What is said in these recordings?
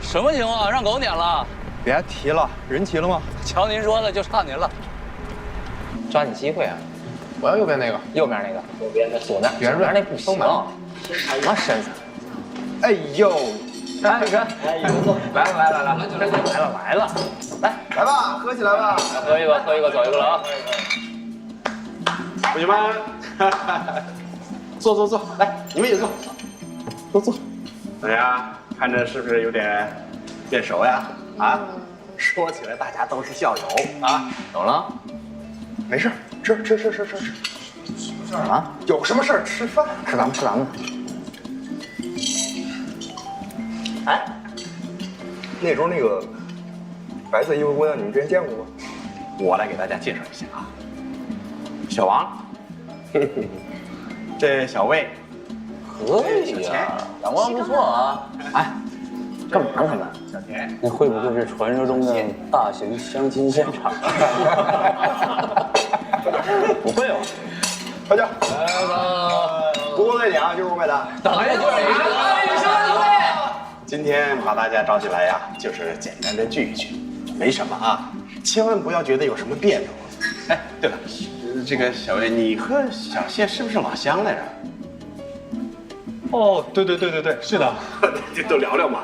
什么情况？让狗撵了？别提了，人齐了吗？瞧您说的，就差您了。抓紧机会啊！我要右边那个，右边那个，右边的左边，左边那不行。什么身材？哎呦，来，来，来吧，喝起来吧！喝一个，走一个了啊！同学们，坐，来，你们也坐，都坐。怎么样？看着是不是有点变熟呀？啊，说起来大家都是校友啊。懂了？没事，吃。啊？有什么事儿吃饭？吃咱们。哎，那时候那个白色衣服姑娘，你们之前见过吗？我来给大家介绍一下啊，小王，这小魏，可以呀，阳光不错啊。哎，干嘛他们？小田，那会不会是传说中的大型相亲现场？不会吧？大家，不过对你啊，就是我买单。等一下，今天把大家招起来呀，就是简单的聚一聚，没什么啊，千万不要觉得有什么别扭。哎，对了，这个小魏，你和小谢是不是老乡来着？哦，对，是的。就都聊聊嘛。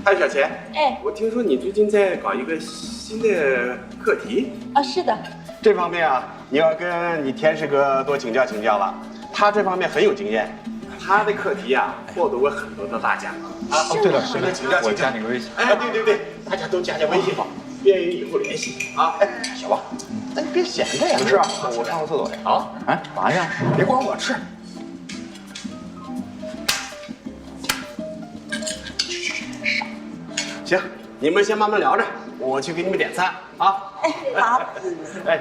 还有小钱，哎，我听说你最近在搞一个新的课题，哦，是的，这方面啊，你要跟你天使哥多请教了，他这方面很有经验，他的课题啊获得过很多的大奖啊。哦，对了，是的，请教，我加你个微信。哎，对，大家都加微信吧，便于以后联系啊。哎，小王，那你别闲着呀。吃啊，我上个厕所去。好，哎，干嘛去？别管我吃。行，你们先慢慢聊着，我去给你们点餐啊。哎，好，哎，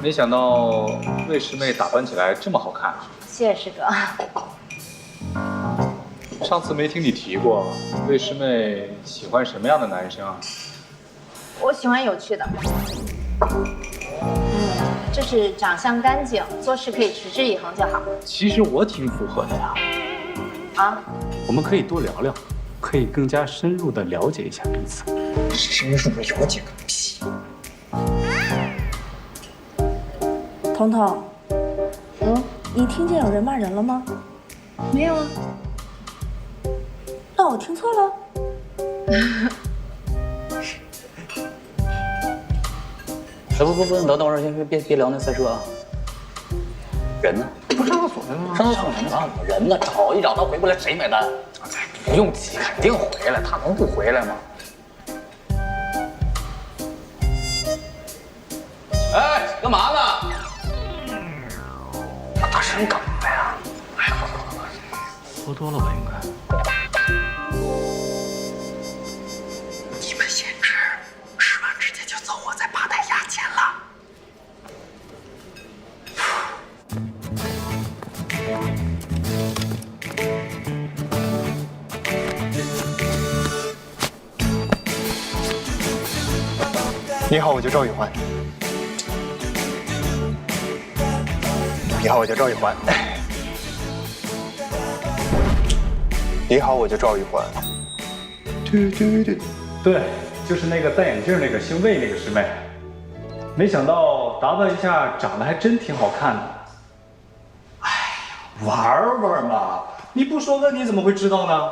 没想到魏师妹打扮起来这么好看啊！谢谢师哥。上次没听你提过，魏师妹喜欢什么样的男生啊？我喜欢有趣的，就是长相干净，做事可以持之以恒就好。其实我挺符合的呀。啊，我们可以多聊聊，可以更加深入的了解一下彼此。深入了解个屁！彤彤，你听见有人骂人了吗？没有啊。那我听错了？哎不，等会儿，先别聊那赛车啊。人呢？不上厕所去了吗？上厕所呢？人呢？找一找，他回不来谁买单？不用急，肯定回来，他能不回来吗？哎，干嘛呢？大声干嘛呀？哎呀，喝多了吧？应该。你们先吃完直接就走，我在吧台压钱了。你好，我叫赵宇环。你好，我叫赵宇环。你好，我叫赵宇环。对，就是那个戴眼镜那个姓魏那个师妹。没想到打扮一下，长得还真挺好看的。哎呀，玩玩嘛！你不说问你怎么会知道呢？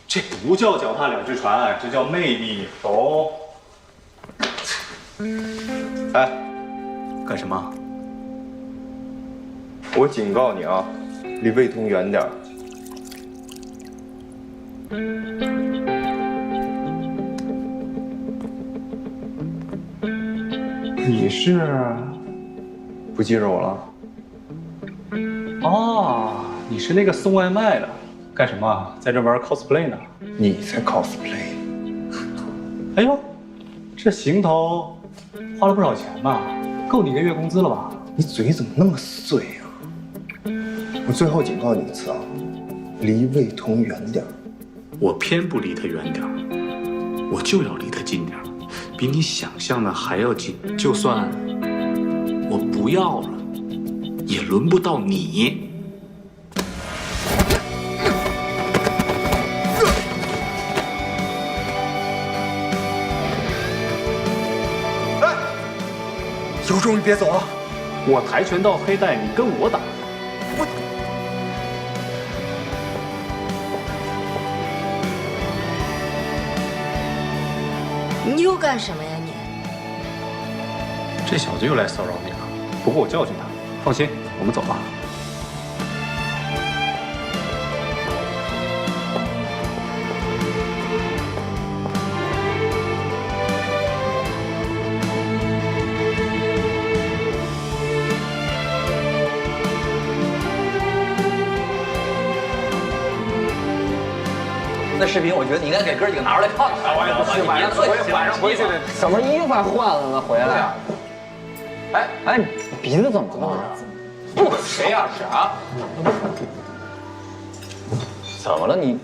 这不叫脚踏两只船，这叫魅力，懂？哎，干什么？我警告你啊，离魏通远点儿。你是？不记着我了？哦，你是那个送外卖的，干什么？在这玩 cosplay 呢？你才 cosplay。哎呦，这行头花了不少钱吧？够你一个月工资了吧？你嘴怎么那么碎啊？我最后警告你一次啊，离魏通远点儿。我偏不离他远点儿，我就要离他近点儿。比你想象的还要近。就算我不要了，也轮不到你。有种你别走啊！我跆拳道黑带，你跟我打。你又干什么呀你？这小子又来骚扰你了，不过我教训他。放心，我们走吧。那视频我觉得你应该给哥几个拿出来看看。我也不是晚上回去的，怎么衣服还换了呢？回来。哎，你鼻子怎么了？不，谁呀？是啊？怎么了你？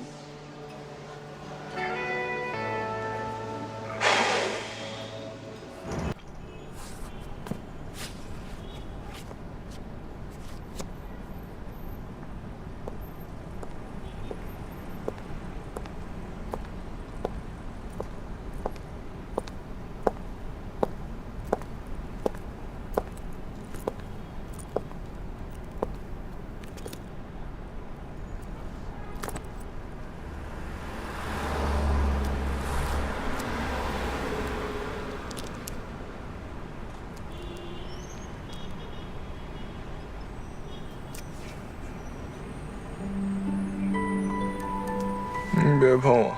你别碰我！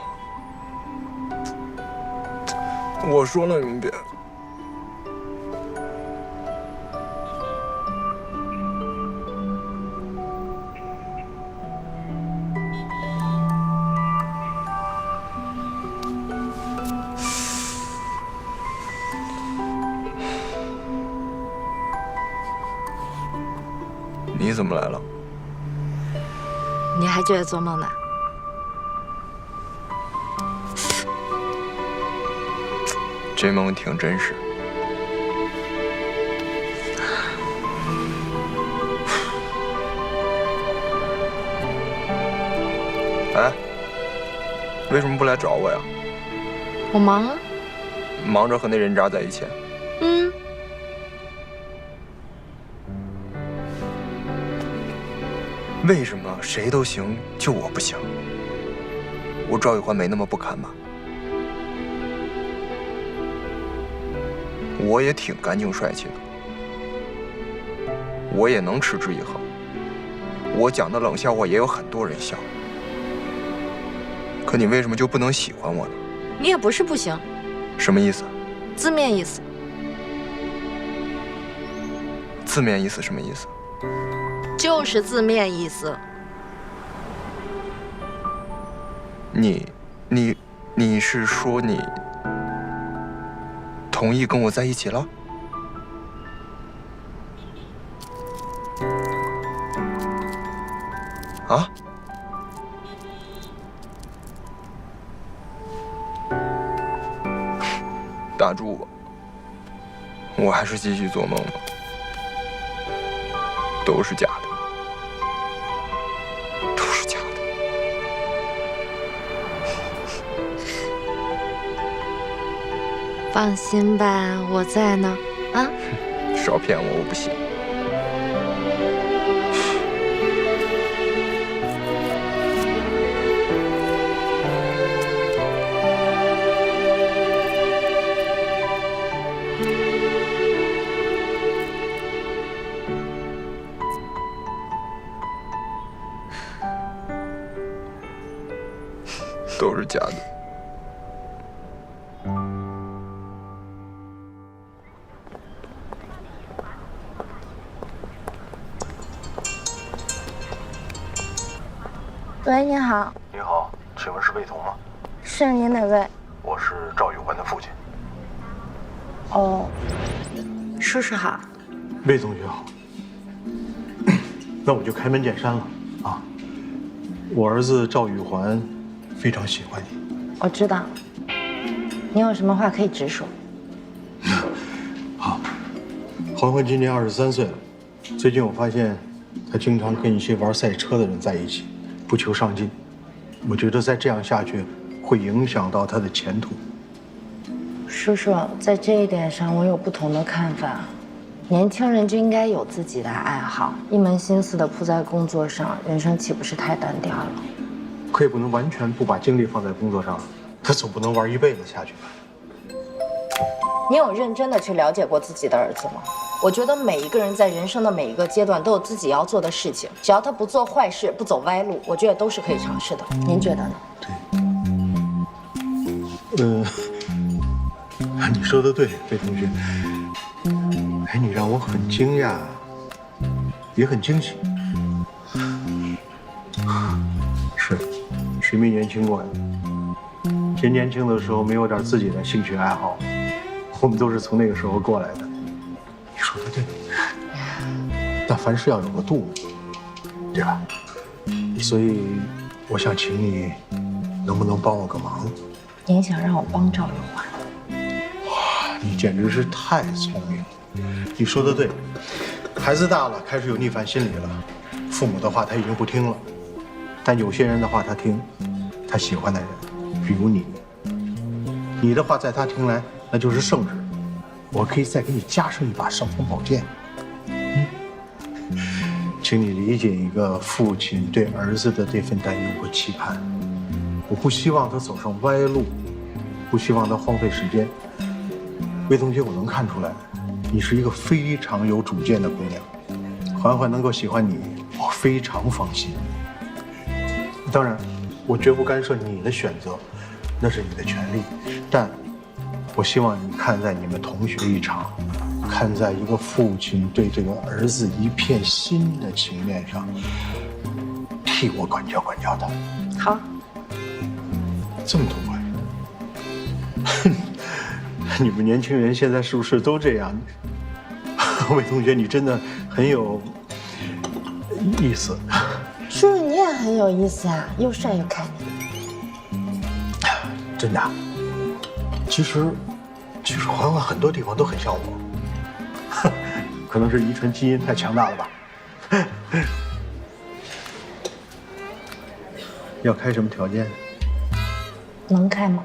我说了，你别。你怎么来了？你还觉得做梦呢？这梦挺真实。哎，为什么不来找我呀？我忙啊。忙着和那人渣在一起。嗯。为什么谁都行，就我不行？我赵玉环没那么不堪吗？我也挺干净帅气的，我也能持之以恒。我讲的冷笑话也有很多人笑，可你为什么就不能喜欢我呢？你也不是不行。什么意思？字面意思。字面意思什么意思？就是字面意思。你是说你同意跟我在一起了？啊？打住吧，我还是继续做梦吧，都是假的。放心吧，我在呢。啊，少骗我，我不信。都是假的。喂，你好。你好，请问是魏彤吗？是，您哪位？我是赵玉环的父亲。哦，叔叔好。魏同学好。那我就开门见山了啊！我儿子赵玉环非常喜欢你。我知道。你有什么话可以直说。欢欢今年23岁了，最近我发现他经常跟一些玩赛车的人在一起，不求上进。我觉得再这样下去，会影响到他的前途。叔叔，在这一点上我有不同的看法。年轻人就应该有自己的爱好，一门心思的扑在工作上，人生岂不是太单调了？可也不能完全不把精力放在工作上，他总不能玩一辈子下去吧？你有认真的去了解过自己的儿子吗？我觉得每一个人在人生的每一个阶段都有自己要做的事情，只要他不做坏事，不走歪路，我觉得都是可以尝试的。您觉得呢？你说的对，魏同学。哎，你让我很惊讶，也很惊喜。是，谁没年轻过呀？谁年轻的时候没有点自己的兴趣爱好？我们都是从那个时候过来的。你说的对，但凡事要有个度，对吧？所以，我想请你，能不能帮我个忙？您想让我帮赵永华？哇，你简直是太聪明了！你说的对，孩子大了，开始有逆反心理了。父母的话他已经不听了，但有些人的话他听，他喜欢的人，比如你，你的话在他听来那就是圣旨。我可以再给你加上一把尚方宝剑。请你理解一个父亲对儿子的这份担忧和期盼。我不希望他走上歪路，不希望他荒废时间。魏同学，我能看出来，你是一个非常有主见的姑娘。环环能够喜欢你，我非常放心。当然，我绝不干涉你的选择，那是你的权利。但，我希望你看在你们同学一场，看在一个父亲对这个儿子一片心的情面上，替我管教管教他。好。这么痛快？你们年轻人现在是不是都这样？魏同学，你真的很有意思。叔叔，你也很有意思啊，又帅又开明。真的？其实环环很多地方都很像我，可能是遗传基因太强大了吧。要开什么条件？能开吗？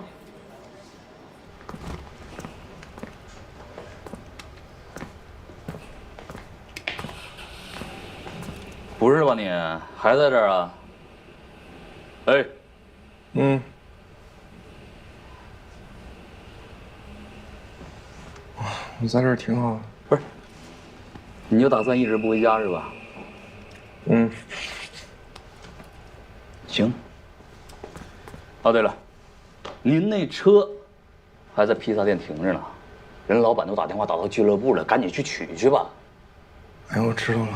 不是吧你还在这儿啊？哎，我在这儿挺好的。不是，你就打算一直不回家是吧？行。哦，对了，您那车还在披萨店停着呢，人老板都打电话打到俱乐部了，赶紧去取去吧。哎，我知道了。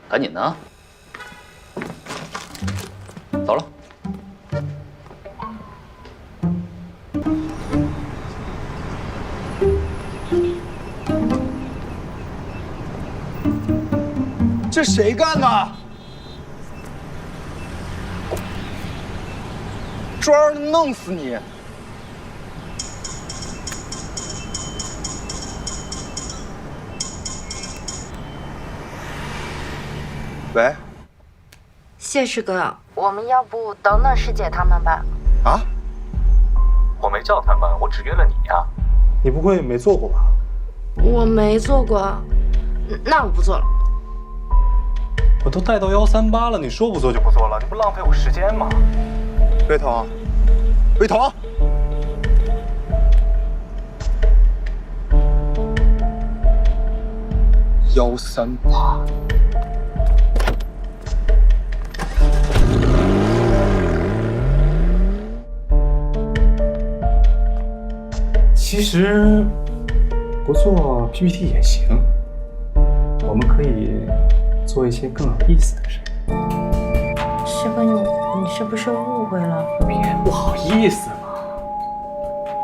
赶紧的啊！走了。这谁干的？抓着弄死你！喂，谢师哥，我们要不等等师姐他们吧？啊？我没叫他们，我只约了你呀。你不会没做过吧？我没做过，那我不做了。我都带到138了，你说不做就不做了，你不浪费我时间吗？魏彤，魏彤。138。其实不做 PPT 也行，我们可以做一些更有意思的事。师哥，你是不是误会了？别不好意思嘛，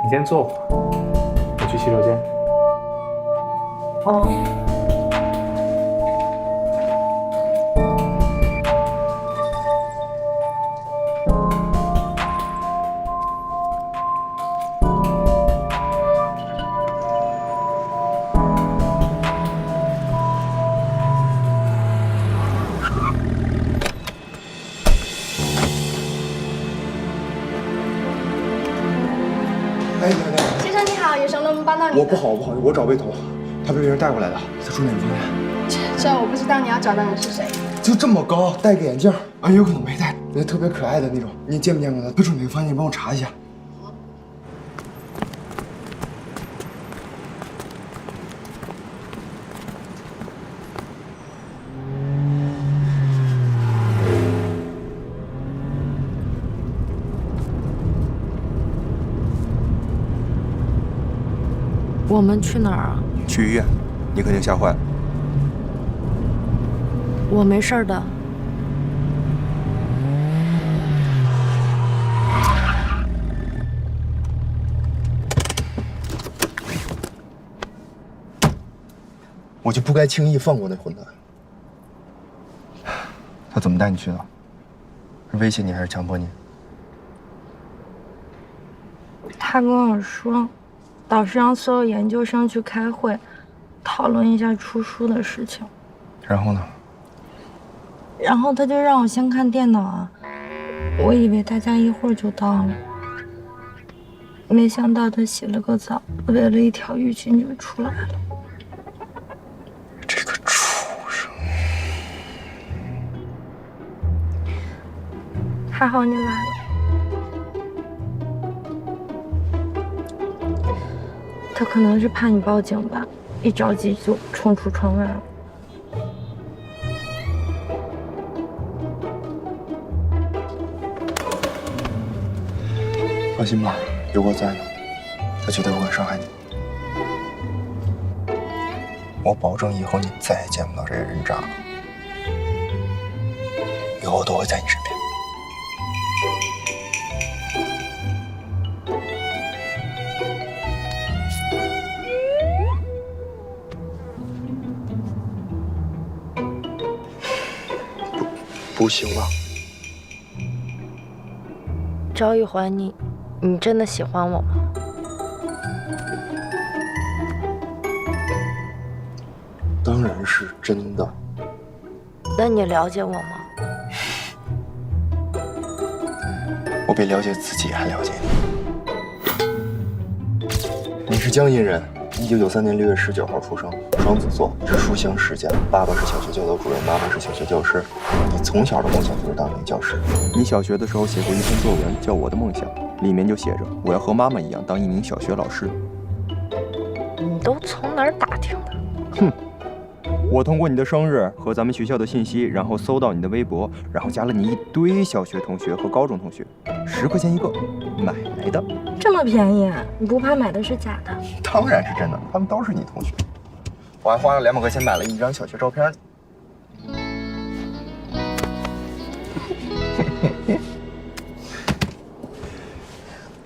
你先坐会儿，我去洗手间。哦。我不好，我找魏彤，他被别人带过来的，他住哪个房间？这我不知道，你要找的人是谁？就这么高，戴个眼镜，啊，有可能没戴，那特别可爱的那种，你见没见过他？他住哪个房间？你帮我查一下。我们去哪儿啊？去医院，你肯定吓坏了。我没事儿的。我就不该轻易放过那混蛋。他怎么带你去的？是威胁你还是强迫你？他跟我说，导师让所有研究生去开会，讨论一下出书的事情。然后呢？然后他就让我先看电脑啊，我以为大家一会儿就到了，没想到他洗了个澡，围了一条浴巾就出来了。这个畜生！还好你来了。他可能是怕你报警吧，一着急就冲出窗外了。放心吧，有我在呢，他绝对不会伤害你。我保证以后你再也见不到这些人渣了，以后我都会在你身边。不行了。赵玉环，你真的喜欢我吗？当然是真的。那你了解我吗？我比了解自己还了解你。你是江阴人，1993年6月19号出生，双子座，是书香世家，爸爸是小学教导主任，妈妈是小学教师。你从小的梦想就是当一名教师。你小学的时候写过一篇作文，叫《我的梦想》，里面就写着我要和妈妈一样当一名小学老师。你都从哪儿打听的？哼，我通过你的生日和咱们学校的信息，然后搜到你的微博，然后加了你一堆小学同学和高中同学，10块钱一个，买来的。这么便宜，你不怕买的是假的？当然是真的，他们都是你同学。我还花了200块钱买了一张小学照片呢。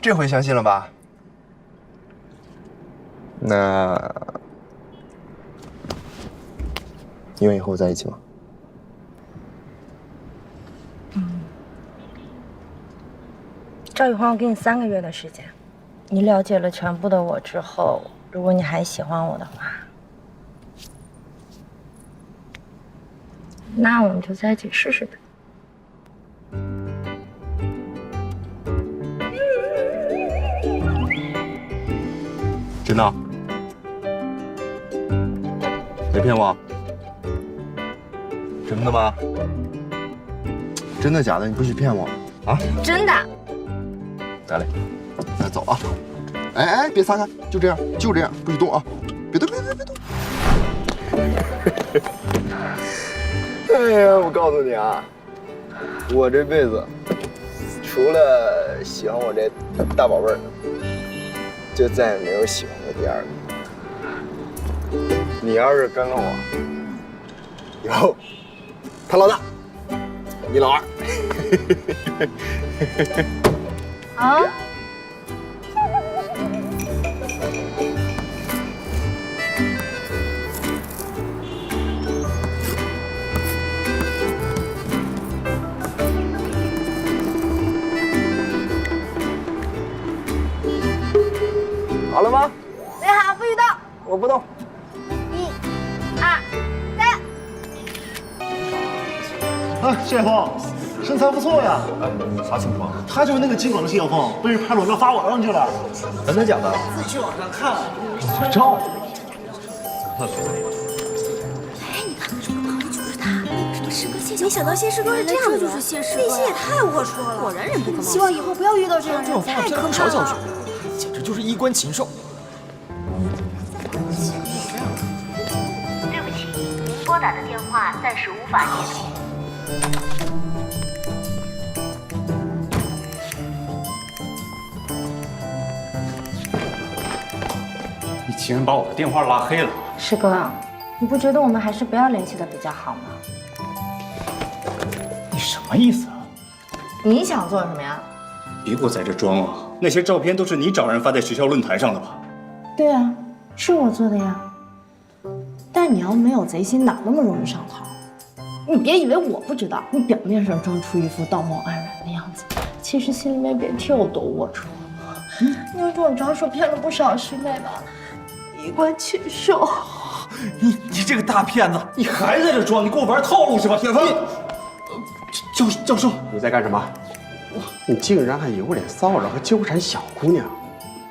这回相信了吧？那你愿意和我在一起吗？赵玉环，我给你3个月的时间，你了解了全部的我之后，如果你还喜欢我的话，那我们就在一起试试呗。真的？没骗我？真的吗？真的假的？你不许骗我啊！真的。来嘞，来走啊！哎，别撒开，就这样，就这样，不许动啊！别动，别动！哎呀，我告诉你啊，我这辈子除了喜欢我这大宝贝儿，就再也没有喜欢过第二个。你要是跟了我，以后他老大，你老二。啊？好了吗？备好，不许动！我不动。 1、2、3。啊，谢峰，身材不错呀。啥情况？他就是那个金广的谢晓凤，被人拍裸照发网上去了。真的假的？自去网上看。裸照。没想到谢师哥是这样的人，内心也太龌龊了。果然人不可貌相。希望以后不要遇到这样的人，太可怕了。简直就是衣冠禽兽。对不起，您拨打的电话暂时无法接通。你竟然把我的电话拉黑了！师哥，你不觉得我们还是不要联系的比较好吗？你什么意思啊？你想做什么呀？别给我在这装了！那些照片都是你找人发在学校论坛上的吧？对啊，是我做的呀。但你要没有贼心，哪那么容易上套？你别以为我不知道，你表面上装出一副道貌岸然的样子，其实心里面比跳都龌龊。你用这种招数骗了不少师妹吧？衣冠禽兽！你这个大骗子，你还在这装？你给我玩套路是吧？铁峰，教授，你在干什么？你竟然还有脸骚扰和纠缠小姑娘，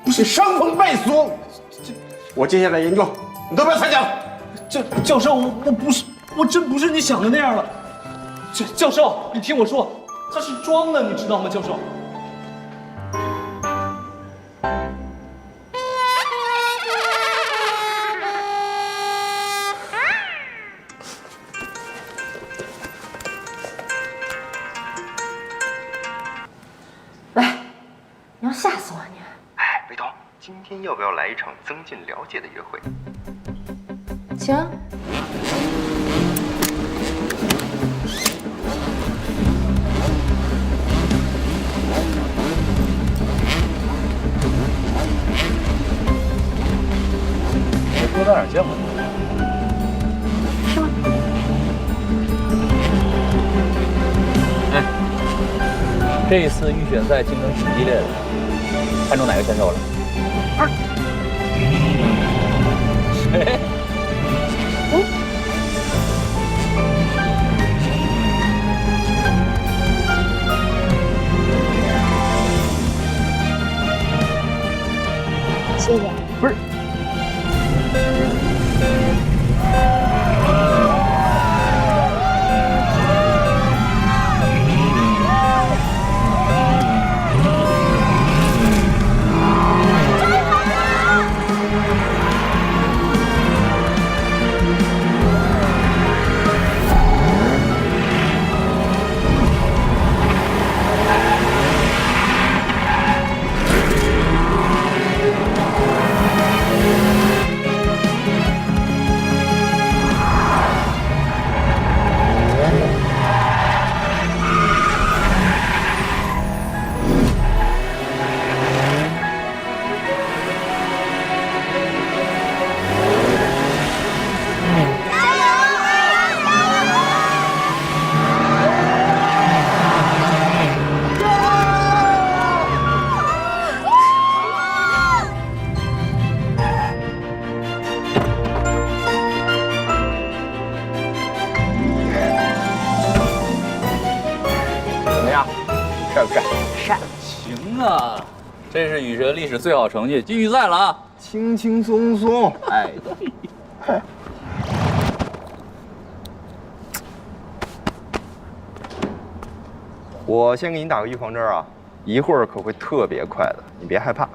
不是伤风败俗！我接下来研究，你都不要参加了。教授，我真不是你想的那样了。教授，你听我说，他是装的，你知道吗？教授。你要吓死我你！哎，北东，今天要不要来一场增进了解的约会？行。我说到哪儿见过你？是吗？这一次预选赛竞争挺激烈的，看中哪个选手了？谁？谢谢。不是。帅不帅？帅。行啊，这是羽蛇历史最好成绩，进预赛了啊！轻轻松松，哎。我先给你打个预防针啊，一会儿可会特别快的，你别害怕。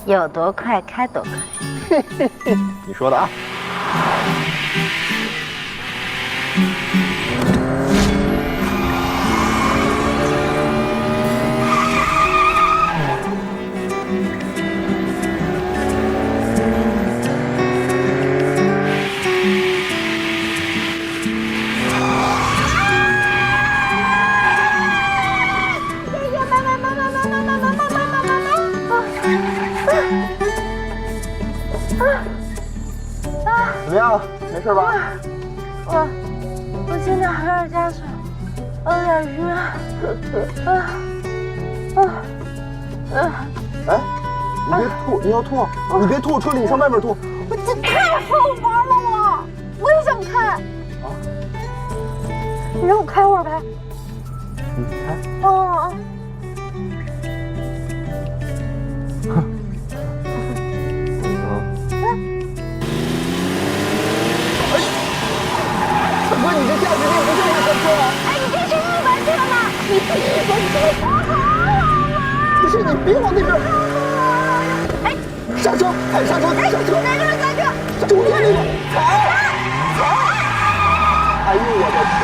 有多快开多快。你说的啊。怎么样？没事吧？我现在还有点加水，有点晕。哎，你别吐，你要吐，你别吐，春丽，你上外面吐。这太好玩了，我也想看。你让我开会儿呗。你开？哦。大哥，你这驾驶力不就是很重啊？哎，你这是日本车吗？你闭嘴！不是你别往那边。哎，刹车！踩刹车！刹车！哪个人刹车？中间那个踩！哎呦我的天！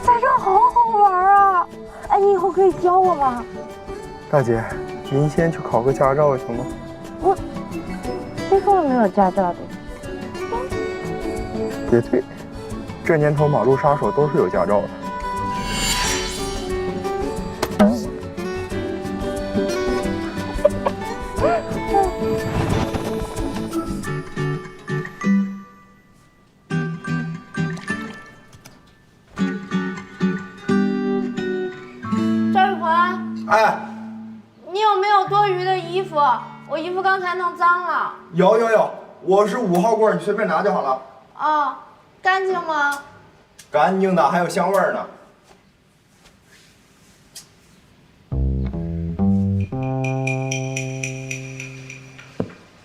赛车好好玩啊！哎，你以后可以教我吗？大姐，您先去考个驾照行吗？我谁说我没有驾照的？也对，这年头马路杀手都是有驾照的。赵玉环，哎，你有没有多余的衣服？我衣服刚才弄脏了。有，我是5号柜，你随便拿就好了。哦，干净吗？干净的，还有香味儿呢。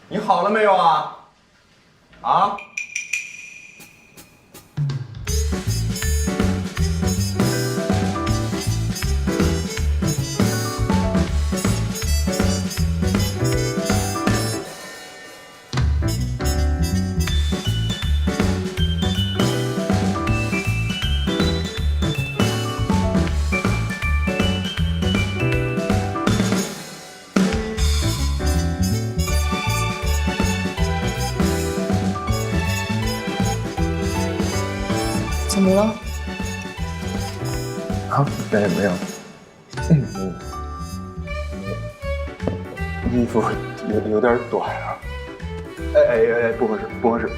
你好了没有啊？啊？怎么了？啊，没有。衣服有点短啊。哎，不合适。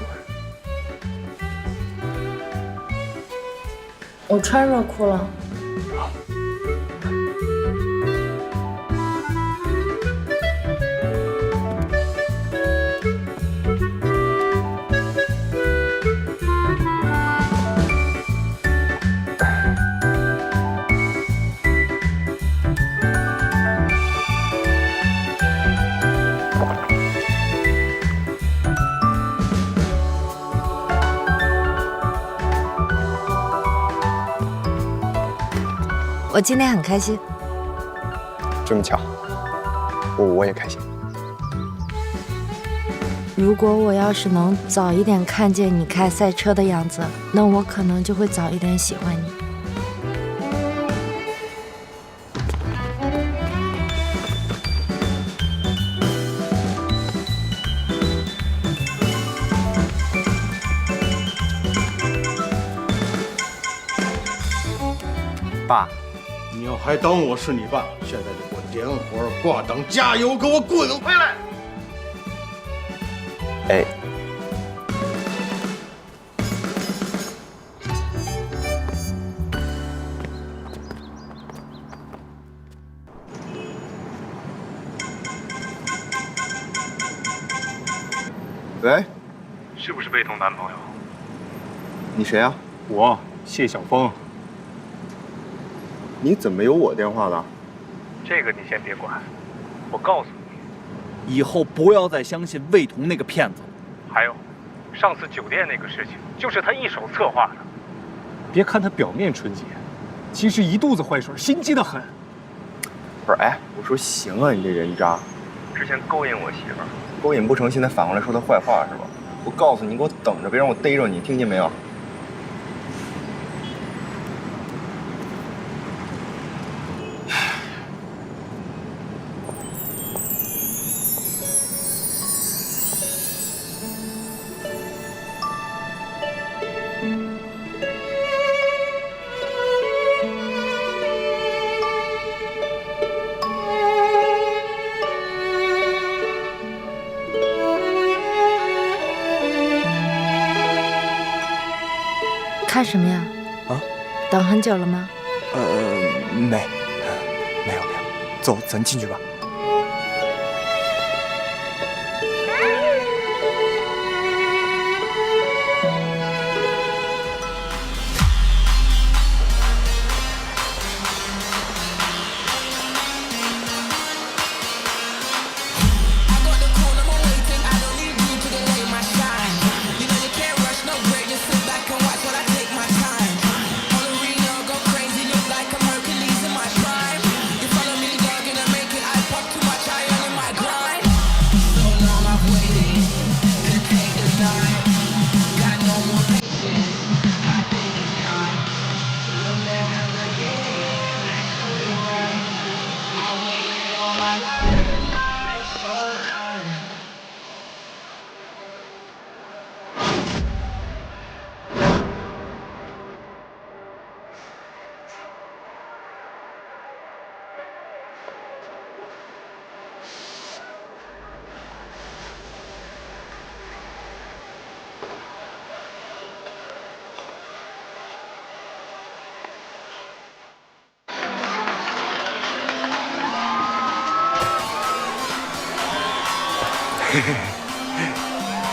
我穿热裤了。我今天很开心。这么巧，我也开心。如果我要是能早一点看见你开赛车的样子，那我可能就会早一点喜欢你。爸，你要还当我是你爸，现在就给我点火挂档加油，给我滚回来！哎。喂，是不是贝彤男朋友？你谁啊？我谢晓峰。你怎么有我电话的？这个你先别管，我告诉你，以后不要再相信魏彤那个骗子。还有，上次酒店那个事情，就是他一手策划的。别看他表面纯洁，其实一肚子坏水，心机的很。不是，哎，我说行啊，你这人渣，之前勾引我媳妇儿，勾引不成，现在反过来说他坏话是吧？我告诉你，你给我等着，别让我逮着你，听见没有？看什么呀？啊？等很久了吗？没有。走，咱进去吧。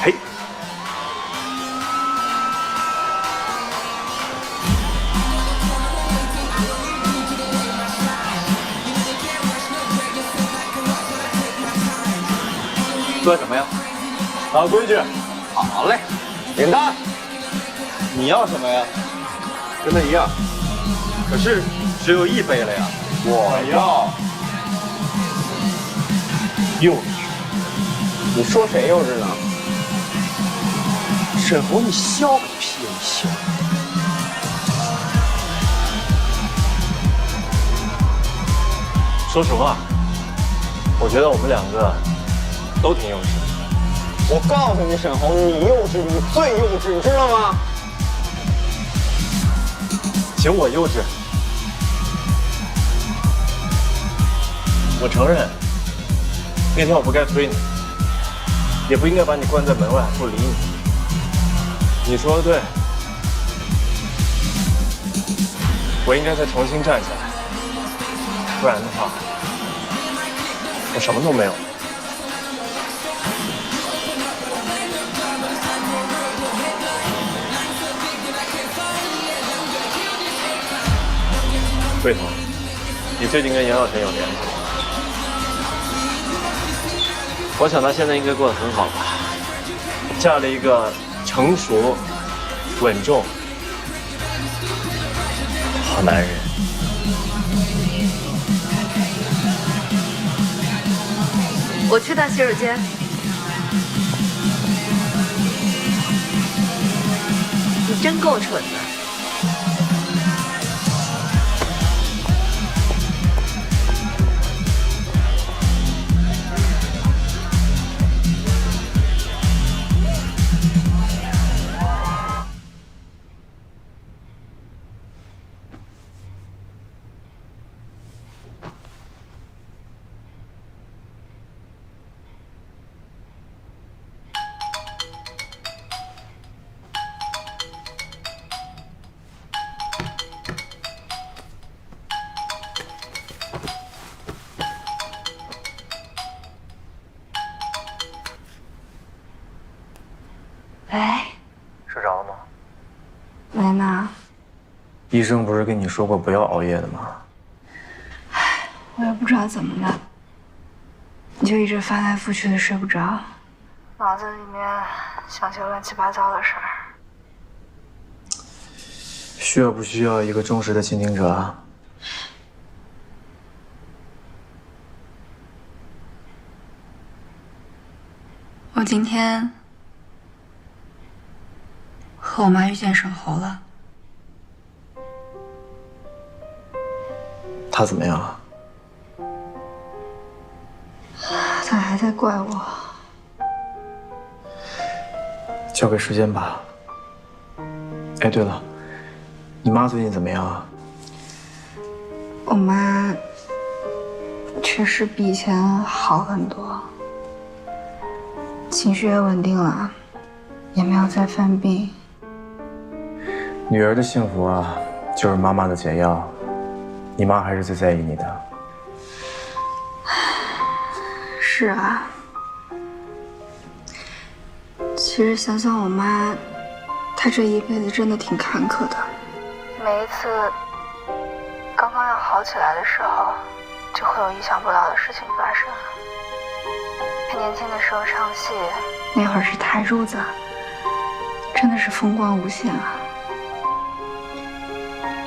嘿，喝什么呀？老规矩。好嘞，领单。你要什么呀？跟他一样。可是只有1杯了呀。我要。幼稚。你说谁幼稚呢？沈红，你笑个屁呀！你笑。说实话，我觉得我们2个都挺幼稚的。我告诉你，沈红，你幼稚，你最幼稚，你知道吗？行，我幼稚。我承认，那天我不该推你，也不应该把你关在门外不理你。你说的对，我应该再重新站起来，不然的话，我什么都没有。魏彤，你最近跟杨晓晨有联系吗？我想她现在应该过得很好吧，嫁了一个成熟、稳重、好男人。我去趟洗手间。你真够蠢的。喂，睡着了吗？没呢。医生不是跟你说过不要熬夜的吗？我也不知道怎么了，你就一直翻来覆去的睡不着，脑子里面想些乱七八糟的事儿。需要不需要一个忠实的倾听者啊？我今天和我妈遇见沈侯了。他怎么样啊？他还在怪我。交给时间吧。哎，对了，你妈最近怎么样啊？我妈确实比以前好很多，情绪也稳定了，也没有再犯病。女儿的幸福啊，就是妈妈的解药。你妈还是最在意你的。是啊，其实想想我妈，她这一辈子真的挺坎坷的。每一次刚刚要好起来的时候，就会有意想不到的事情发生。她年轻的时候唱戏，那会儿是台柱子，真的是风光无限啊。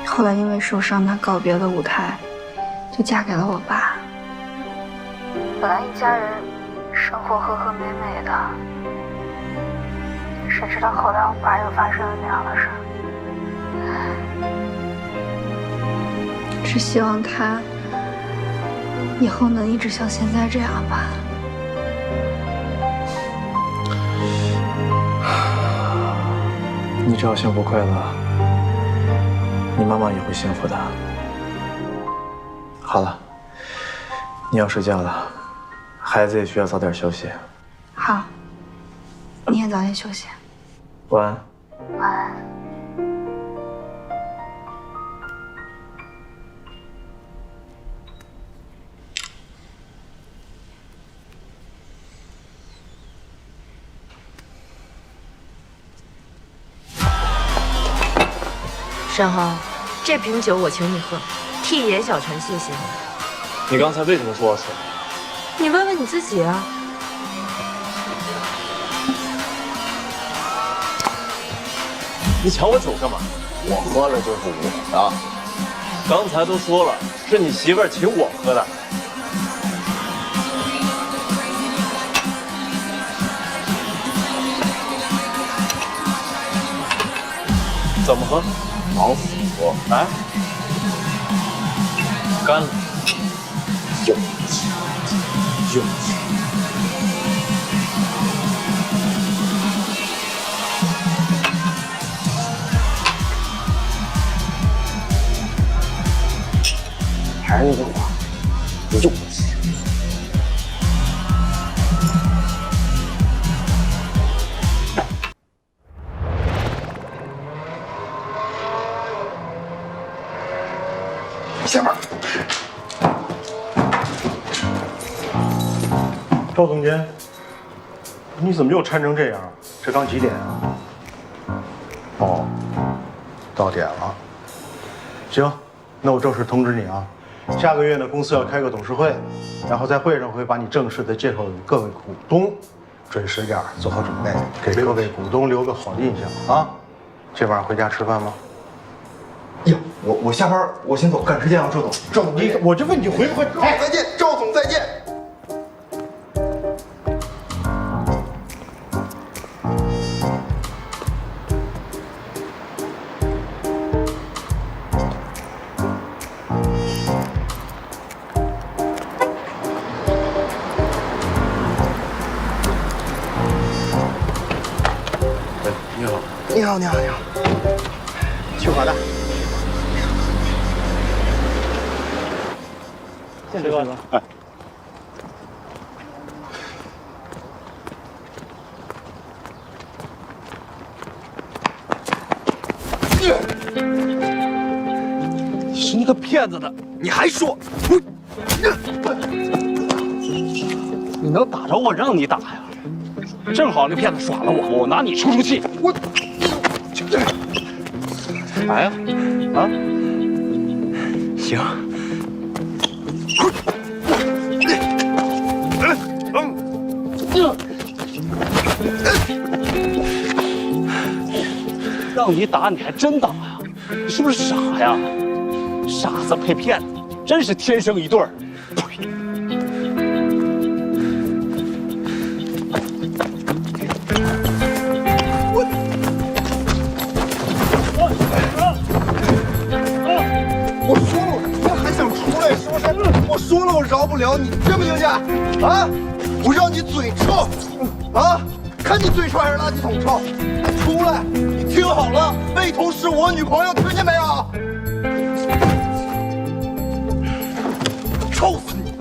后来因为受伤，她告别了舞台，就嫁给了我爸。本来一家人生活和和美美的，谁知道后来我爸又发生了那样的事。只希望他以后能一直像现在这样吧。你只要幸福快乐，你妈妈也会幸福的。好了，你要睡觉了，孩子也需要早点休息。好，你也早点休息。晚安。晚安。沈航，这瓶酒我请你喝，替严小晨谢谢你。你刚才为什么说我水？你问问你自己啊。你抢我酒干嘛？我喝了就是我的。刚才都说了，是你媳妇儿请我喝的。怎么喝？往死喝！哎，干了。有有。还是那句话，有气。下班。赵总监，你怎么又馋成这样？这刚几点啊？哦，到点了。行，那我正式通知你啊，下个月呢，公司要开个董事会，然后在会上会把你正式的介绍给各位股东，准时点做好准备，给各位股东留个好印象啊。今晚上回家吃饭吗？呀，我下班，我先走，赶时间啊，赵总。赵总，我就问你回不回？哎，再见，赵总，再见。你好，你好，你好，去我的。这个，哎，是你个骗子的，你还说，你能打着我让你打呀？正好那骗子耍了我，我拿你出出气。我，来呀，啊，行。让你打你还真打呀？你是不是傻呀？傻子配骗子，真是天生一对儿。我说了，我还想出来是不是？我说了，我饶不了你，听不听见？啊！我让你嘴臭，啊！看你嘴臭还是垃圾桶臭！出来！你听好了，魏彤是我女朋友，听见没有？臭死你！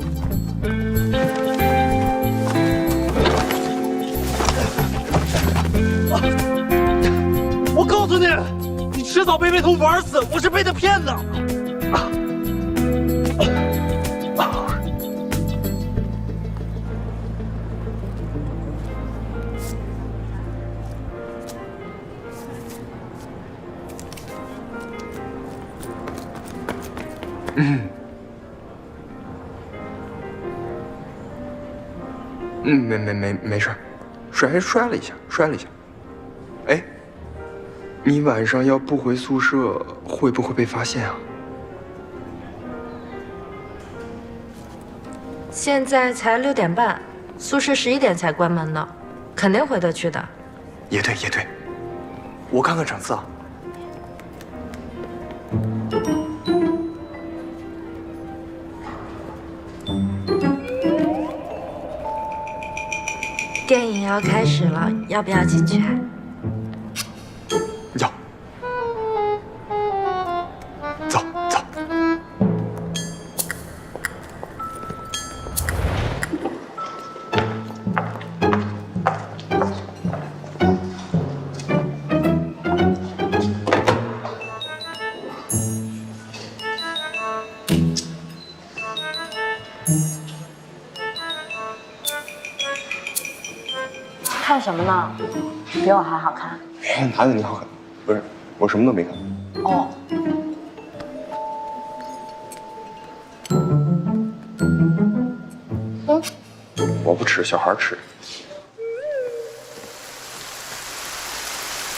我告诉你，你迟早被魏彤玩死！我是被他骗的。没事，摔了一下。哎，你晚上要不回宿舍，会不会被发现啊？现在才6点半，宿舍11点才关门呢，肯定回得去的。也对，我看看场次啊。电影要开始了，要不要进去？要。走。看什么呢？比我还好看。哪有你好看？不是，我什么都没看。哦。我不吃，小孩吃。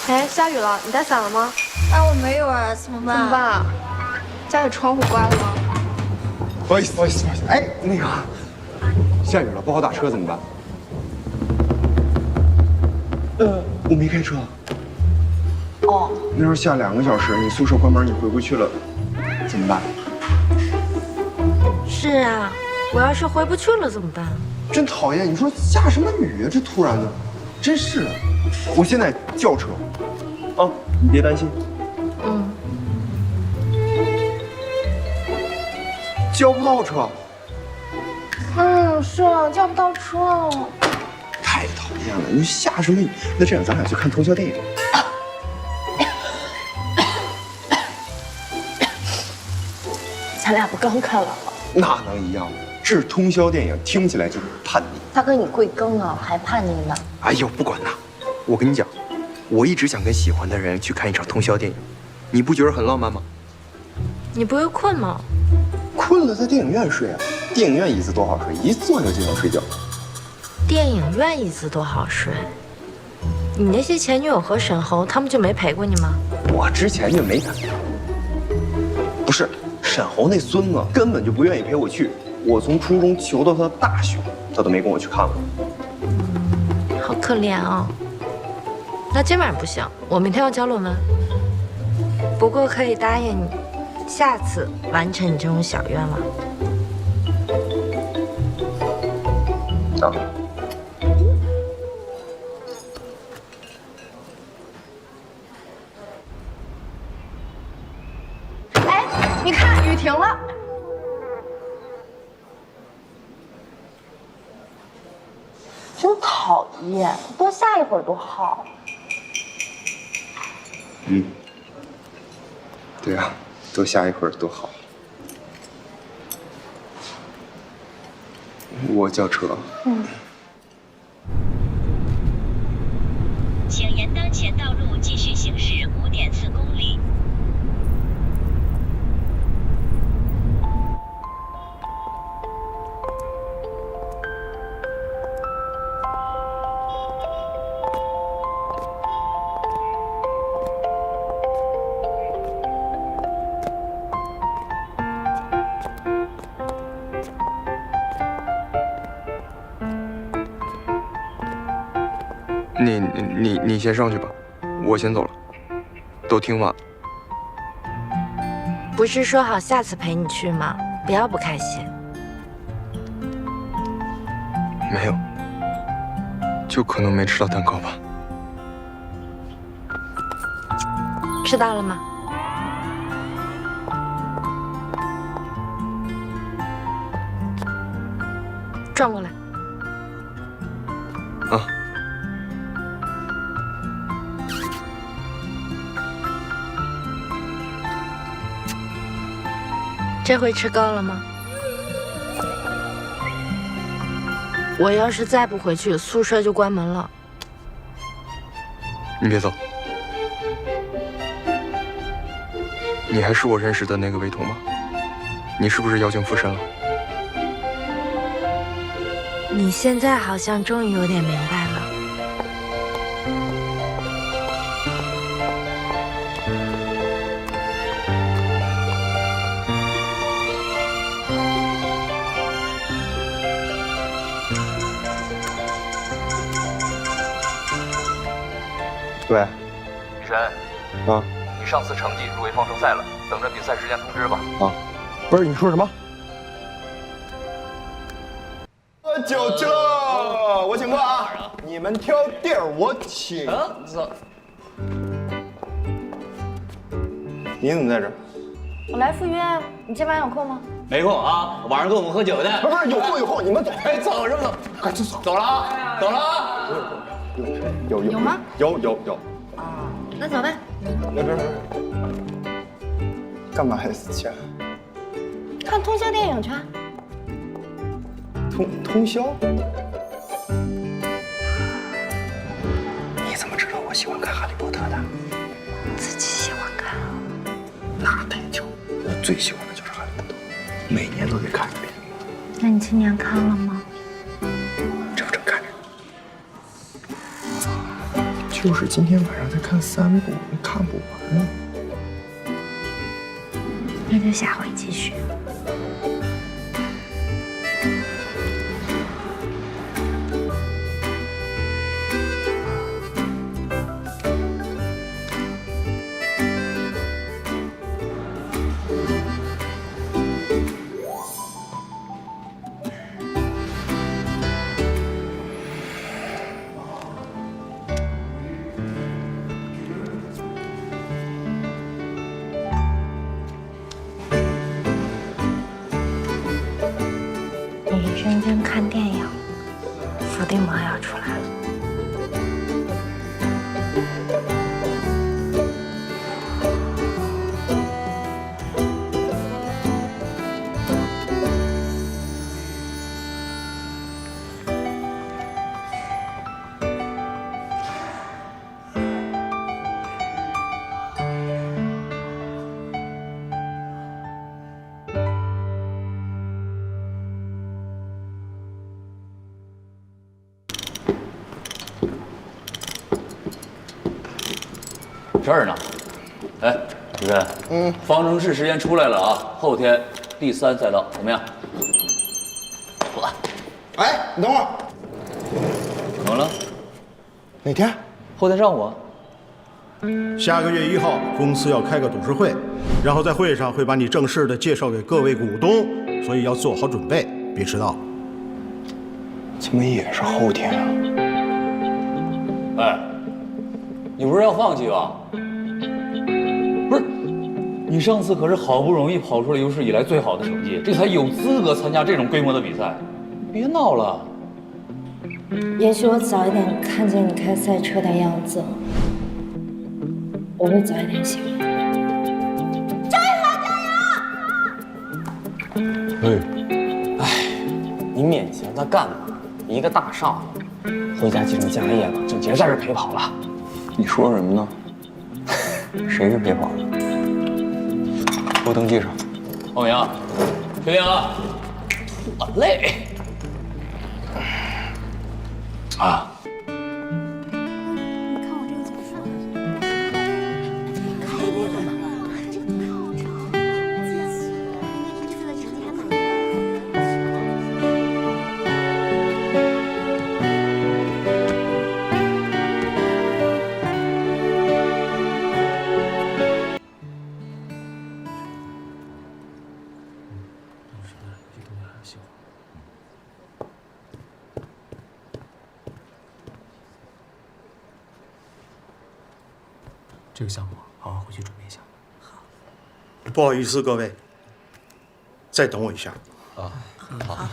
哎，下雨了，你带伞了吗？哎，我没有啊，怎么办？怎么办啊？家里窗户关了吗？不好意思。哎，那个，下雨了，不好打车怎么办？我没开车。哦。那要是下2个小时，你宿舍关门，你回不去了，怎么办？是啊，我要是回不去了怎么办？真讨厌！你说下什么雨啊？这突然的，真是的。我现在叫车，啊，你别担心。叫不到车。是啊，叫不到车。太讨厌了！你下什么雨？那这样，咱俩去看通宵电影。咱俩不刚看完了？那能一样吗？这是通宵电影，听起来就叛逆。大哥，你贵庚啊，还叛逆呢？哎呦，不管那，我跟你讲，我一直想跟喜欢的人去看一场通宵电影，你不觉得很浪漫吗？你不会困吗？困了在电影院睡啊，电影院椅子多好睡，一坐下就想睡觉。电影院椅子多好睡。你那些前女友和沈侯，他们就没陪过你吗？我之前就没谈。不是，沈侯那孙子根本就不愿意陪我去。我从初中求到他的大学，他都没跟我去看过。好可怜啊！那今晚不行，我明天要交论文。不过可以答应你，下次完成你这种小愿望。啊。哎，你看雨停了。真讨厌，多下一会儿多好。对啊，多下一会儿多好。我叫车。请沿当前道路继续行驶5.4公里。你先上去吧，我先走了。都听话。不是说好下次陪你去吗？不要不开心。没有，就可能没吃到蛋糕吧。吃到了吗？转过来。啊。这回吃够了吗？我要是再不回去，宿舍就关门了。你别走，你还是我认识的那个魏彤吗？你是不是妖精附身了？你现在好像终于有点明白了。喂，雨神，啊，你上次成绩入围方程赛了，等着比赛时间通知吧。啊，不是你说什么？喝酒去了，我请客啊！你们挑地儿，我请。走。你怎么在这儿？我来赴约，你今晚有空吗？没空啊，晚上跟我们喝酒的。不是，有空有空，你们走。哎，走什么走？快走走。走了啊，走了啊。有吗？有。啊，那走呗。别，干嘛还死钱？看通宵电影去。通宵？你怎么知道我喜欢看《哈利波特》的？自己喜欢看。那太巧，我最喜欢的就是《哈利波特》，每年都得看一遍。那你今年看了吗？正看着。就是今天晚上再看3部，看不完。那就下回继续。你认真看电影，伏地魔要出来了。这儿呢。哎，主任，方程式时间出来了啊，后天第3赛道怎么样？我。哎，你等会儿。怎么了？哪天？后天上午啊。下个月1号，公司要开个董事会，然后在会上会把你正式的介绍给各位股东，所以要做好准备，别迟到。怎么也是后天啊？哎，你不是要放弃吧？不是，你上次可是好不容易跑出了有史以来最好的成绩，这才有资格参加这种规模的比赛。别闹了。也许我早一点看见你开赛车的样子，我会早一点醒。哎，你勉强他干嘛？一个大少爷，回家继承家业了，就别在这陪跑了。你说什么呢？谁是陪跑的？给我登记上。王明，确定啊？我累。啊。这个项目好好回去准备一下。不好意思，各位，再等我一下。啊，好。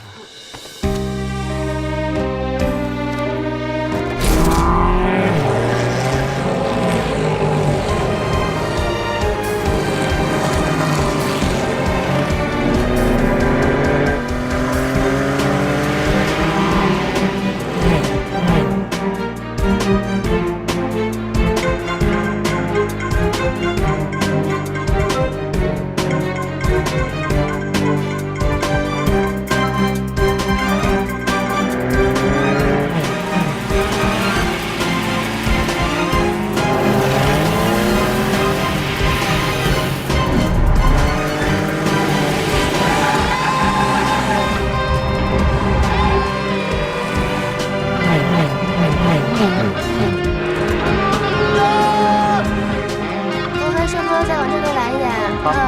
摄哥再往这边来一点。好的，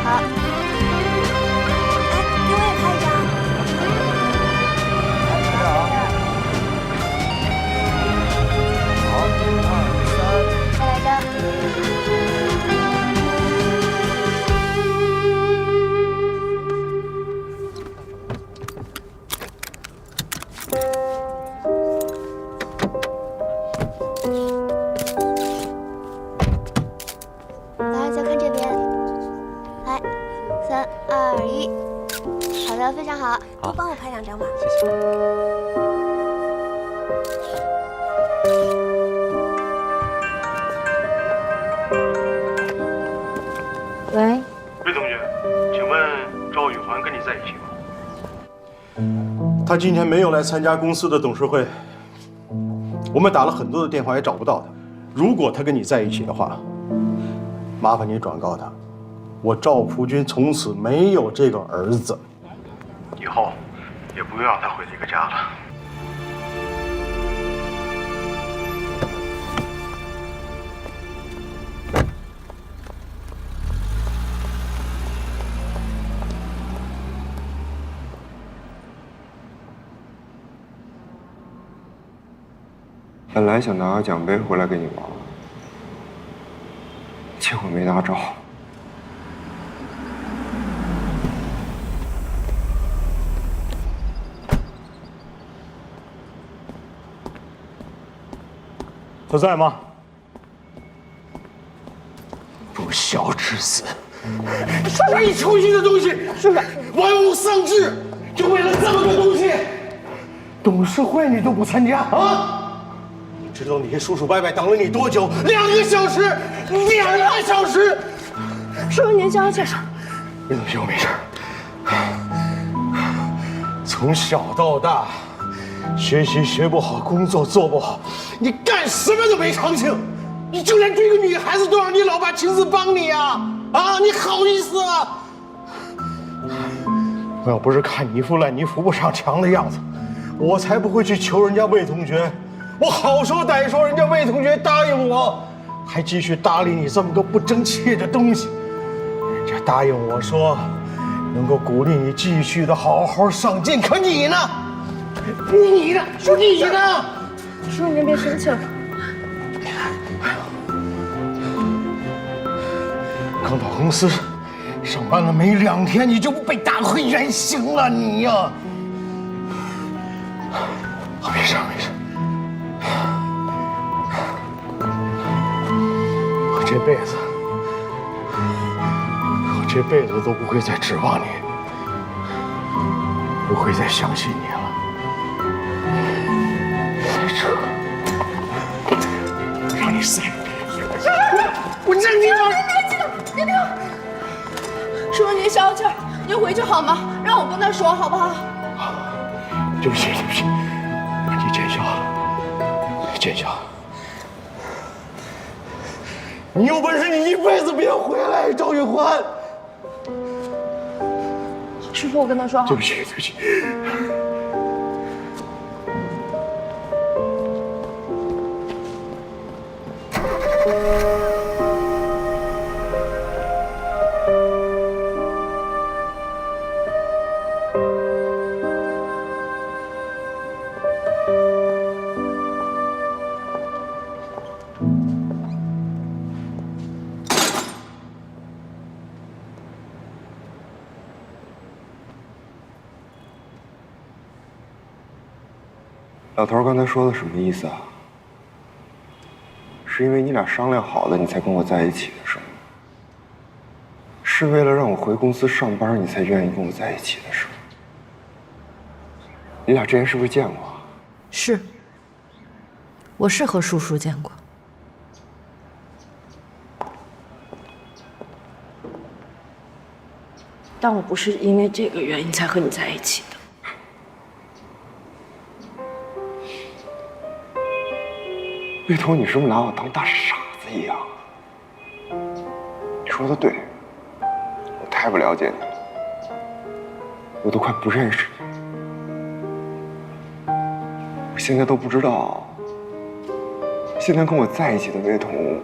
好。哎，给我也拍一张。好，2、3，再来一张。来，再看这边。来，3、2、1。好的，非常好。多帮我拍2张吧。谢谢。喂，魏同学，请问赵雨环跟你在一起吗？他今天没有来参加公司的董事会，我们打了很多的电话也找不到他。如果他跟你在一起的话，麻烦你转告他，我赵朴君从此没有这个儿子，以后也不用让他回这个家了。本来想拿个奖杯回来给你玩，结果没拿着。他在吗？不孝之子，什么一抽筋的东西，是吧？玩物丧志，就为了这么个东西，董事会你都不参加啊？你知道那些叔叔伯伯等了你多久？2个小时，2个小时。叔叔您消气儿。魏同学，我没事。从小到大，学习学不好，工作做不好，你干什么都没长性。你就连追个女孩子都让你老爸亲自帮你呀！啊，你好意思啊？我要不是看你一副烂泥扶不上墙的样子，我才不会去求人家魏同学。我好说歹说，人家魏同学答应我，还继续搭理你这么个不争气的东西。人家答应我说，能够鼓励你继续的好好上进。可你呢？你呢？说你呢？叔叔您别生气了。刚到公司上班了没2天，你就被打回原形了，你呀！没事没事。我这辈子都不会再指望你，不会再相信你了。在这，让你死！我让你别动！叔叔您消气儿，您回去好吗？让我跟他说好不好？对不起，你见笑了，见笑了。你有本事，你一辈子别回来，赵雨环。叔叔，我跟他说好。对不起。老头刚才说的什么意思啊？是因为你俩商量好的，你才跟我在一起的是吗？是为了让我回公司上班，你才愿意跟我在一起的是吗？你俩之前是不是见过？是，我是和叔叔见过。但我不是因为这个原因才和你在一起的。魏彤，你是不是拿我当大傻子一样？你说的对，我太不了解你了，我都快不认识你了。我现在都不知道，现在跟我在一起的魏彤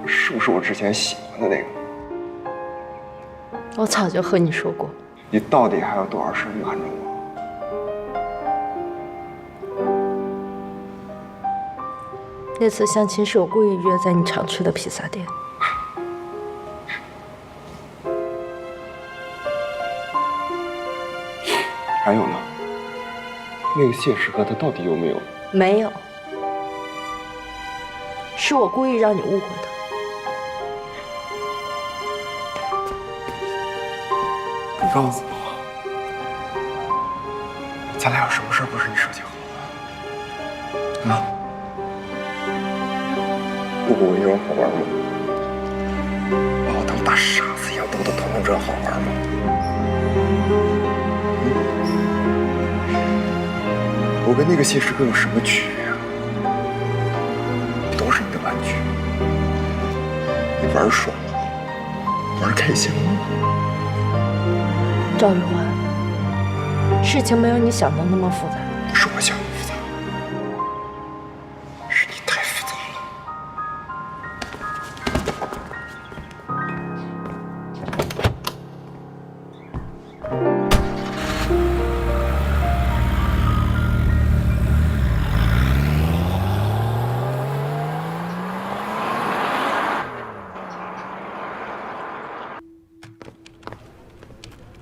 是不是我之前喜欢的那个？我早就和你说过。你到底还有多少事瞒着我？那次相亲是我故意约在你常去的披萨店。还有呢？那个谢师哥他到底有没有？没有，是我故意让你误会的。你告诉我，咱俩有什么事不是你设计好的？啊？不跟我一样好玩吗？把我当大傻子一样逗得团团转，好玩吗？我跟那个谢师哥有什么区别啊？都是你的玩具，你玩爽了，玩开心了。赵玉环，事情没有你想的那么复杂。不是我想的复杂，是你太复杂了。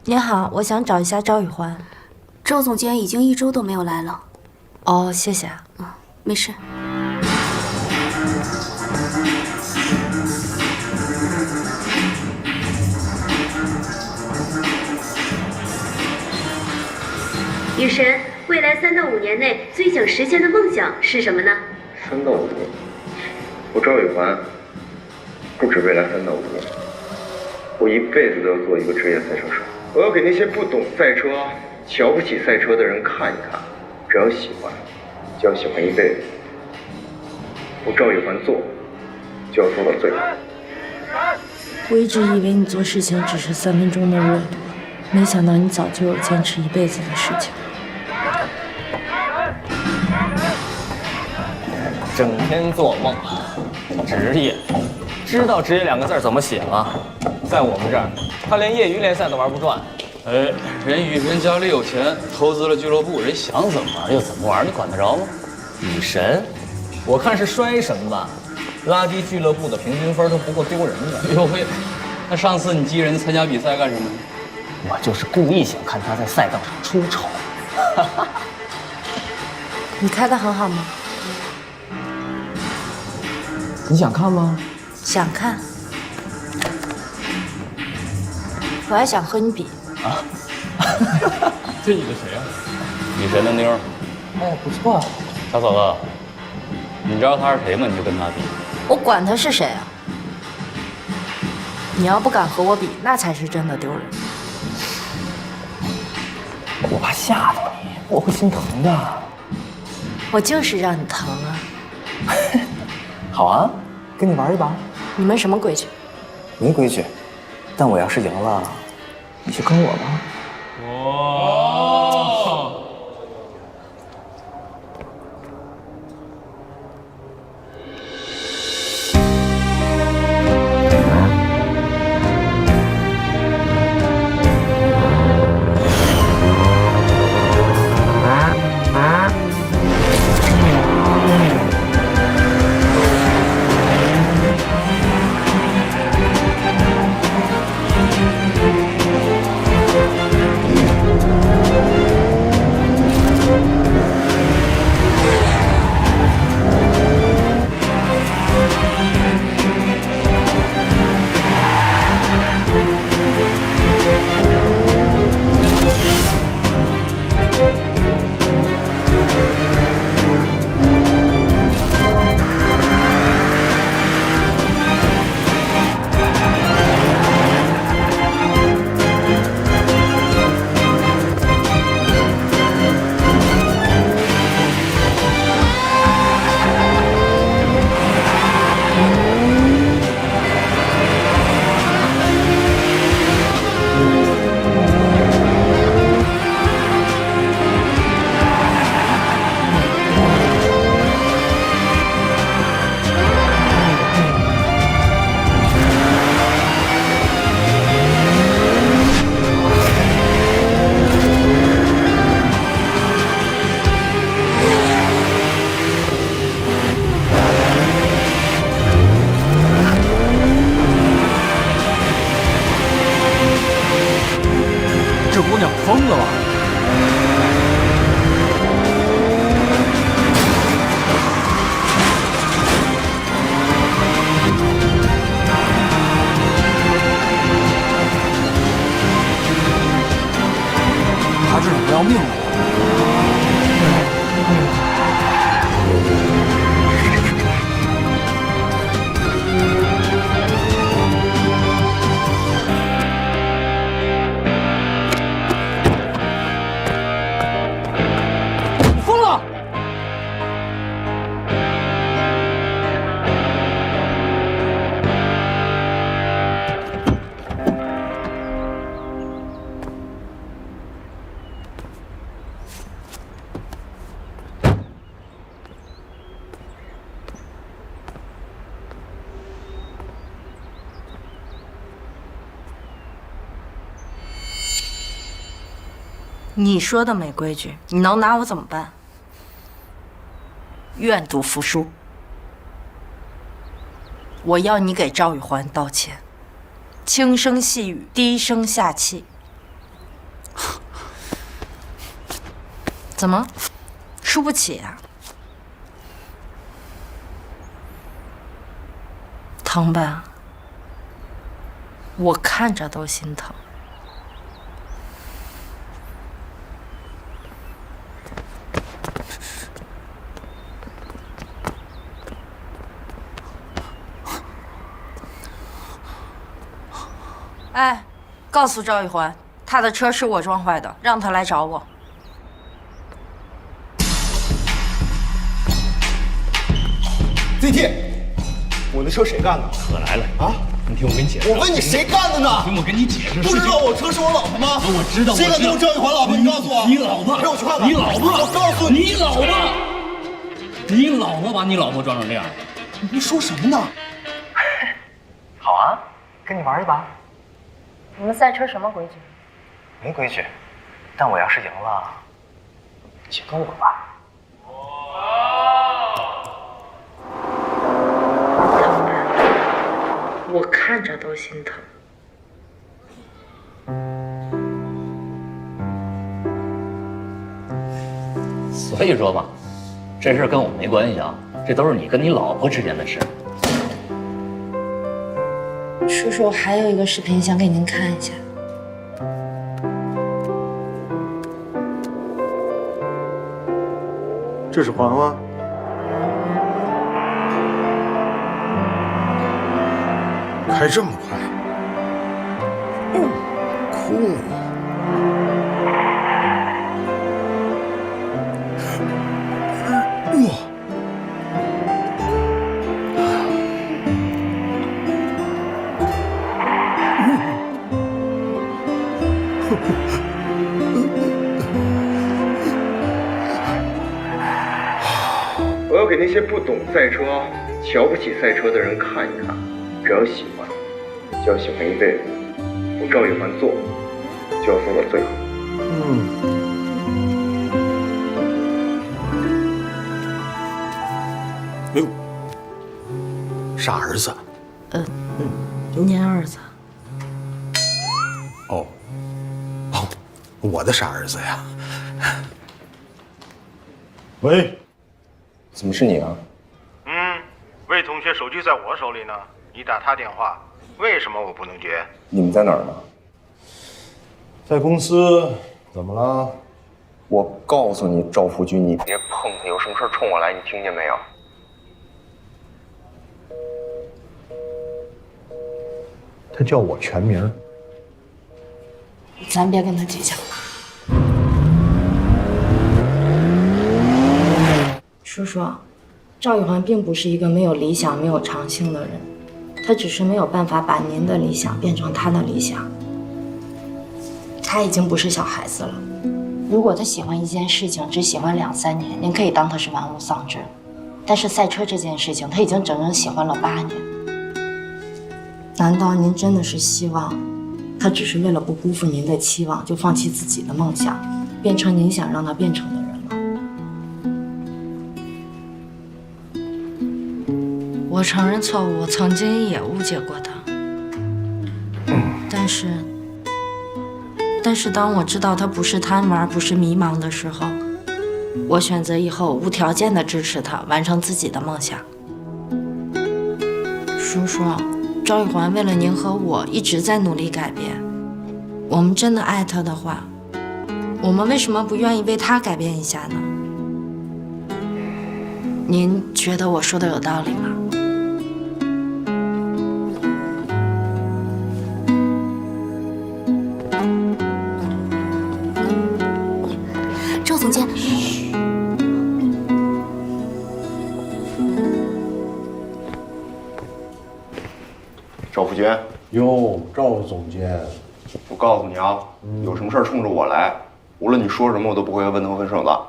您好，我想找一下赵雨环。周总监已经1周都没有来了。哦，谢谢啊。没事。雨神，未来3到5年内最想实现的梦想是什么呢3到5年，我赵雨环不止未来3到5年，我一辈子都要做一个职业赛车手。我要给那些不懂赛车、瞧不起赛车的人看一看，只要喜欢，就要喜欢一辈子。我赵雨环做，就要做到最好。我一直以为你做事情只是3分钟的热度，没想到你早就有坚持一辈子的事情。整天做梦，职业，知道职业2个字怎么写吗？在我们这儿，他连业余联赛都玩不转。哎，人雨神家里有钱，投资了俱乐部，人想怎么玩就怎么玩，你管得着吗？雨神，我看是摔神吧，拉低俱乐部的平均分都不够丢人的。哟嘿，那上次你激人参加比赛干什么？我就是故意想看他在赛道上出丑。你开得很好吗？你想看吗？想看。我还想和你比啊！这你的谁啊？雨神的妞儿。哎，不错。小嫂子，你知道他是谁吗？你就跟他比。我管他是谁啊！你要不敢和我比，那才是真的丢人。我怕吓到你，我会心疼的。我就是让你疼啊！好啊，跟你玩一把。你们什么规矩？没规矩，但我要是赢了，你就跟我吧。哇！你说的没规矩，你能拿我怎么办？愿赌服输。我要你给赵玉环道歉，轻声细语，低声下气。怎么，输不起啊？疼吧？我看着都心疼。哎，告诉赵玉环，他的车是我撞坏的，让他来找我。ZT， 我那车谁干的？可来了啊！你听我跟你解释。我问你谁干的呢？听我跟你解释。不知道我车是我老婆吗？我知道。谁敢动赵玉环老婆？你告诉我。你老婆。陪我去看看。你老婆。我告诉你，你老婆。你老婆把你老婆撞成这样，你说什么呢？好啊，跟你玩一把。你们赛车什么规矩？没规矩，但我要是赢了，就跟我吧。我看着都心疼。所以说吧，这事跟我没关系啊，这都是你跟你老婆之间的事。叔叔，还有一个视频想给您看一下。这是环环。开这么快？酷！哇！我要给那些不懂赛车、瞧不起赛车的人看一看，只要喜欢，就要喜欢一辈子。我赵玉环做，就要做到最好。哎呦，傻儿子。您儿子。哦，我的傻儿子呀。喂，怎么是你啊？魏同学手机在我手里呢，你打他电话，为什么我不能接？你们在哪儿呢？在公司。怎么了？我告诉你，赵福军，你别碰他，有什么事冲我来，你听见没有？他叫我全名。咱别跟他计较。叔叔，赵玉环并不是一个没有理想、没有长性的人，她只是没有办法把您的理想变成她的理想。她已经不是小孩子了。如果她喜欢一件事情只喜欢2、3年，您可以当她是玩物丧志。但是赛车这件事情，她已经整整喜欢了8年。难道您真的是希望她只是为了不辜负您的期望，就放弃自己的梦想，变成您想让她变成的人吗？我承认错误，我曾经也误解过她。但是当我知道她不是贪玩，不是迷茫的时候，我选择以后无条件的支持她完成自己的梦想。叔叔，赵玉环为了您和我一直在努力改变。我们真的爱她的话，我们为什么不愿意为她改变一下呢？您觉得我说的有道理吗？赵总监，赵福军。哟，赵总监，我告诉你啊，有什么事儿冲着我来，无论你说什么，我都不会问头分手的。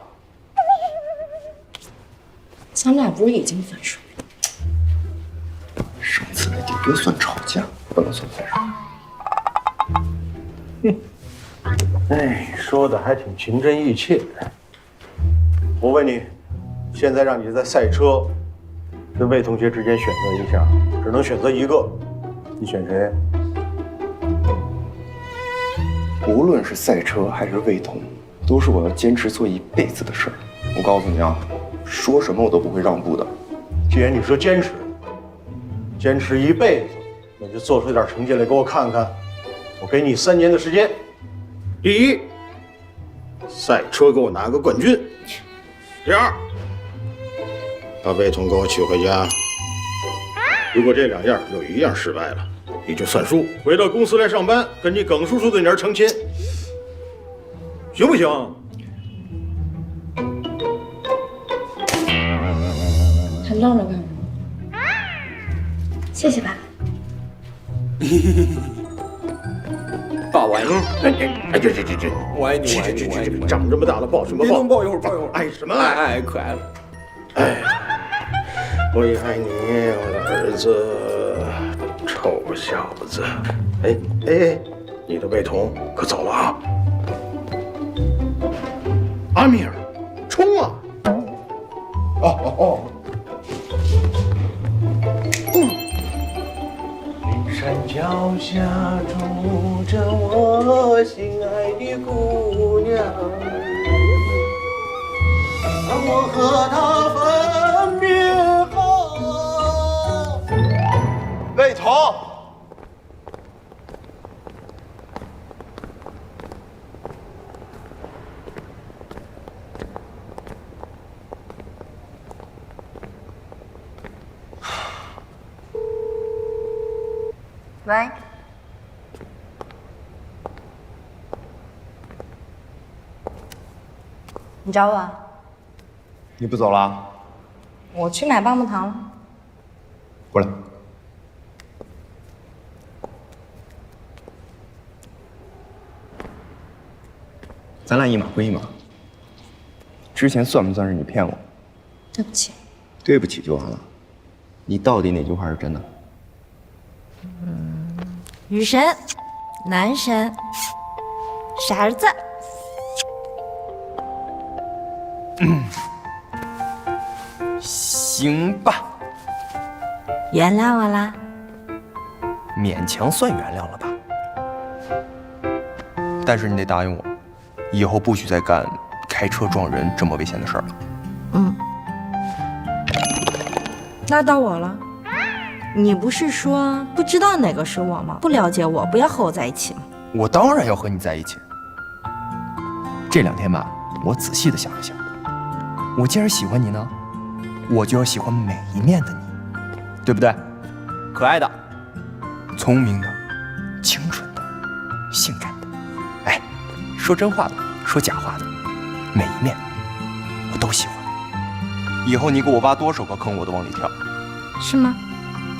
咱俩不是已经分手了？上次那顶多算吵架，不能算分手。哎，说的还挺情真意切的。我问你，现在让你在赛车跟魏同学之间选择一下，只能选择一个，你选谁？无论是赛车还是魏同，都是我要坚持做一辈子的事儿。我告诉你啊，说什么我都不会让步的。既然你说坚持一辈子，那就做出点成绩来给我看看。我给你3年的时间。第一，赛车给我拿个冠军；第二，把魏同给我娶回家。如果这2样有1样失败了，你就算输，回到公司来上班，跟你耿叔叔的女儿成亲，行不行？还愣着干什么？谢谢爸。爸，我爱你。这，我爱你，这，长这么大了抱什么抱？别能抱一会儿，抱一会儿。爱什么爱？爱可爱了。哎呀，我也爱你，我的儿子，臭小子。哎，你的魏同可走了啊？阿米尔，冲啊！哦。山脚下住着我心爱的姑娘，当我和她分别后，魏同，喂，你找我啊？你不走了？我去买棒棒糖了。过来。咱俩一码归一码。之前算不算是你骗我？对不起。对不起就完了。你到底哪句话是真的？女神，男神，傻儿子。行吧，原谅我啦。勉强算原谅了吧。但是你得答应我，以后不许再干开车撞人这么危险的事儿了。那到我了。你不是说不知道哪个是我吗？不了解我，不要和我在一起吗？我当然要和你在一起。这2天吧，我仔细的想一想，我既然喜欢你呢，我就要喜欢每一面的你，对不对？可爱的，聪明的，清纯的，性感的，哎，说真话的，说假话的，每一面我都喜欢。以后你给我挖多少个坑，我都往里跳。是吗？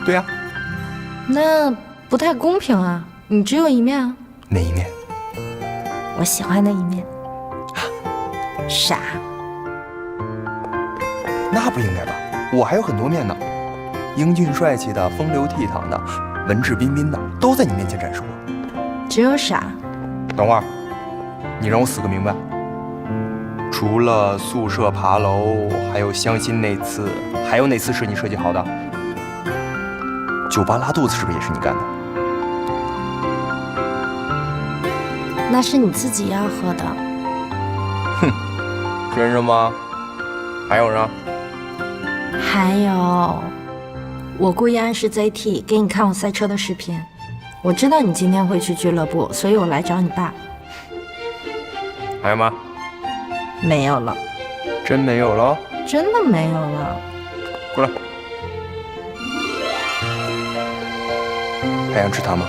对呀。那不太公平啊！你只有一面啊。哪一面？我喜欢的一面。傻。那不应该吧？我还有很多面呢，英俊帅气的，风流倜傥的，文质彬彬的，都在你面前展示过。只有傻。等会儿，你让我死个明白。除了宿舍爬楼，还有相亲那次，还有哪次是你设计好的？酒吧拉肚子是不是也是你干的？那是你自己要喝的。哼，真是吗？还有呢？还有，我故意暗示 ZT 给你看我赛车的视频。我知道你今天会去俱乐部，所以我来找你爸。还有吗？没有了。真没有了？真的没有了。过来。还想吃糖吗？